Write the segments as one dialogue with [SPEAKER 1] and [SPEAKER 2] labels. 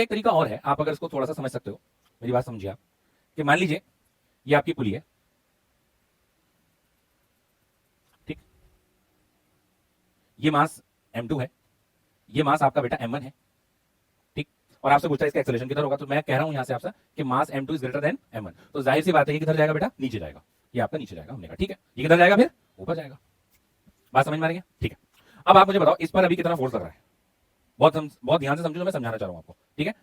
[SPEAKER 1] इसका एक तरीका और है, आप अगर इसको थोड़ा सा समझ सकते हो, मेरी बात समझिए आप, कि मान लीजिए ये आपकी पुली है, ठीक, ये मास m2 है, ये मास आपका बेटा m1 है, ठीक, और आपसे पूछता है इसका एक्सेलरेशन किधर होगा, तो मैं कह रहा हूं यहां से आपसे कि मास m2 is greater than m1, तो जाहिर सी बात है ये किधर जाएगा बेटा, नीचे जाएगा, ये आपका नीचे जाएगा, हमने कहा ठीक है, ये किधर जाएगा फिर ऊपर जाएगा। बात समझ में आ रही है? ठीक है, अब आप मुझे बताओ इस पर अभी कितना फोर्स लग रहा है, बहुत ध्यान से समझो, मैं समझाना चाह रहा हूं आपको, ठीक है।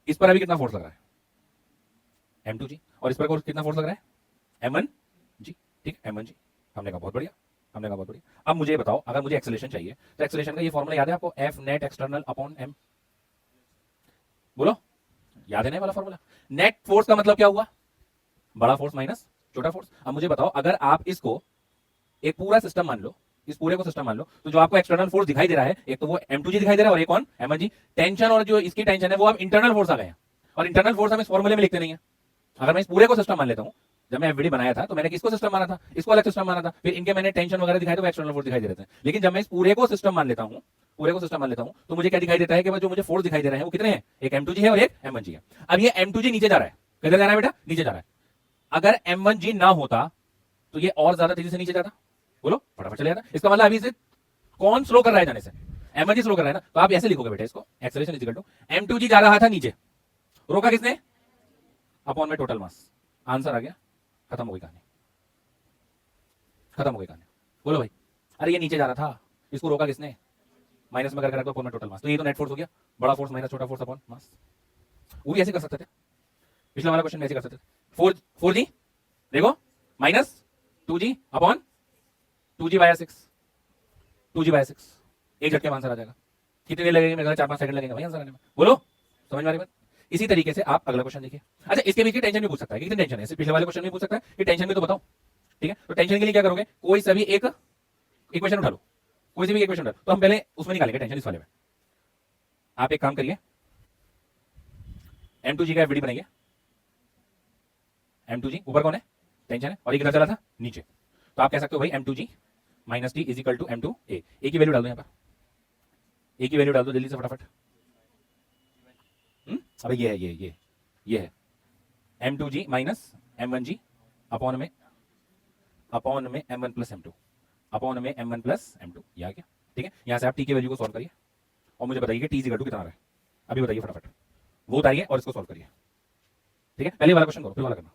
[SPEAKER 1] इस पर अभी कितना फोर्स लग रहा है m2 जी, और इस पर कितना फोर्स लग रहा है m1 जी, ठीक, m1 जी, हमने कहा बहुत बढ़िया, हमने कहा बहुत बढ़िया। अब मुझे बताओ अगर मुझे एक्सेलरेशन चाहिए तो एक्सेलरेशन का ये फॉर्मूला याद है आपको, F net external upon m, बोलो याद है ना वाला फॉर्मूला। नेट फोर्स का मतलब क्या हुआ, बड़ा फोर्स माइनस छोटा फोर्स। अब मुझे बताओ अगर आप इसको एक पूरा सिस्टम मान लो, इस पूरे को सिस्टम मान लो, तो जो आपको एक्सटर्नल फोर्स दिखाई दे रहा है एक तो वो m2g दिखाई दे रहा है और एक कौन m1g, टेंशन और जो इसकी टेंशन है वो अब इंटरनल फोर्स आ गए हैं, और इंटरनल फोर्स हम इस फॉर्मूले में लिखते नहीं है। अगर मैं इस पूरे को सिस्टम मान लेता हूं, जब मैं एफबीडी बनाया था तो मैंने किसको सिस्टम माना था, इसको अलग सिस्टम माना था, फिर इनके मैंने टेंशन वगैरह दिखाई तो एक्सटर्नल फोर्स दिखाई दे रहे थे। लेकिन जब मैं इस पूरे को सिस्टम मान लेता हूं, पूरे को सिस्टम मान लेता हूं, तो मुझे क्या दिखाई देता है कि जो मुझे फोर्स दिखाई दे रहे हैं वो कितने हैं, एक m2g है और एक m1g है। अब ये m2g नीचे जा रहा है, किधर जा रहा है बेटा, नीचे जा रहा है। अगर m1g ना होता तो ये और ज्यादा तेजी से नीचे जाता, बोलो फटाफट चले जाता। इसका मतलब अभी से कौन स्लो कर रहा है जाने से, m1g स्लो कर रहा है ना, तो आप ऐसे लिखोगे बेटा इसको, acceleration is equal to m2g जा रहा था नीचे, रोका किसने, अपॉन में टोटल मास। आंसर आ गया, खत्म हो गई कहानी, खत्म हो गई कहानी। बोलो भाई, अरे ये नीचे जा रहा था, इसको रोका किसने, माइनस में करके रख दो अपॉन में टोटल मास, तो ये तो नेट फोर्स हो गया, बड़ा फोर्स माइनस छोटा फोर्स अपॉन मास। वो भी ऐसे कर सकते थे, पिछला वाला क्वेश्चन में ऐसे कर सकते थे, 4g देखो minus 2g upon 2g/6, 2g/6, एक झटके में आंसर आ जाएगा। कितनी देर लगेगी, मेरे 4-5 सेकंड लगेंगे भाई आंसर आने में, बोलो समझ में आ रही बात। इसी तरीके से आप अगला क्वेश्चन देखिए। अच्छा इसके बीच की टेंशन भी पूछ सकता है, कितनी टेंशन है, इससे पिछले वाले क्वेश्चन में पूछ सकता है कि टेंशन भी तो बताओ, ठीक है। तो टेंशन के लिए क्या करोगे, कोई सा भी एक इक्वेशन उठा लो, कोई सी भी इक्वेशन उठा लो, तो हम पहले उसमें निकालेंगे टेंशन, इस वाले में। आप एक काम करिए, m2g का एफबीडी बनाइए, m2g ऊपर कौन है, टेंशन है, और ये किधर चला था, नीचे। तो आप कह सकते हो भाई m2g minus t is equal to m2a, a की वैल्यू डाल दो यहाँ पर, ए की वैल्यू डाल दो जल्दी से फटाफट। अबे ये है, ये है m2g माइनस m1g अपॉन में m1 प्लस m2, अपॉन में m1 प्लस m2, ये आ गया, ठीक है। यहां से आप t की वैल्यू को सॉल्व करिए और मुझे बताइए कि t इक्वल टू कितना आ रहा है, अभी बताइए फटाफट, वो उतारिए और इसको सॉल्व करिए, ठीक है। पहले वाला क्वेश्चन करो फिर वाला करना।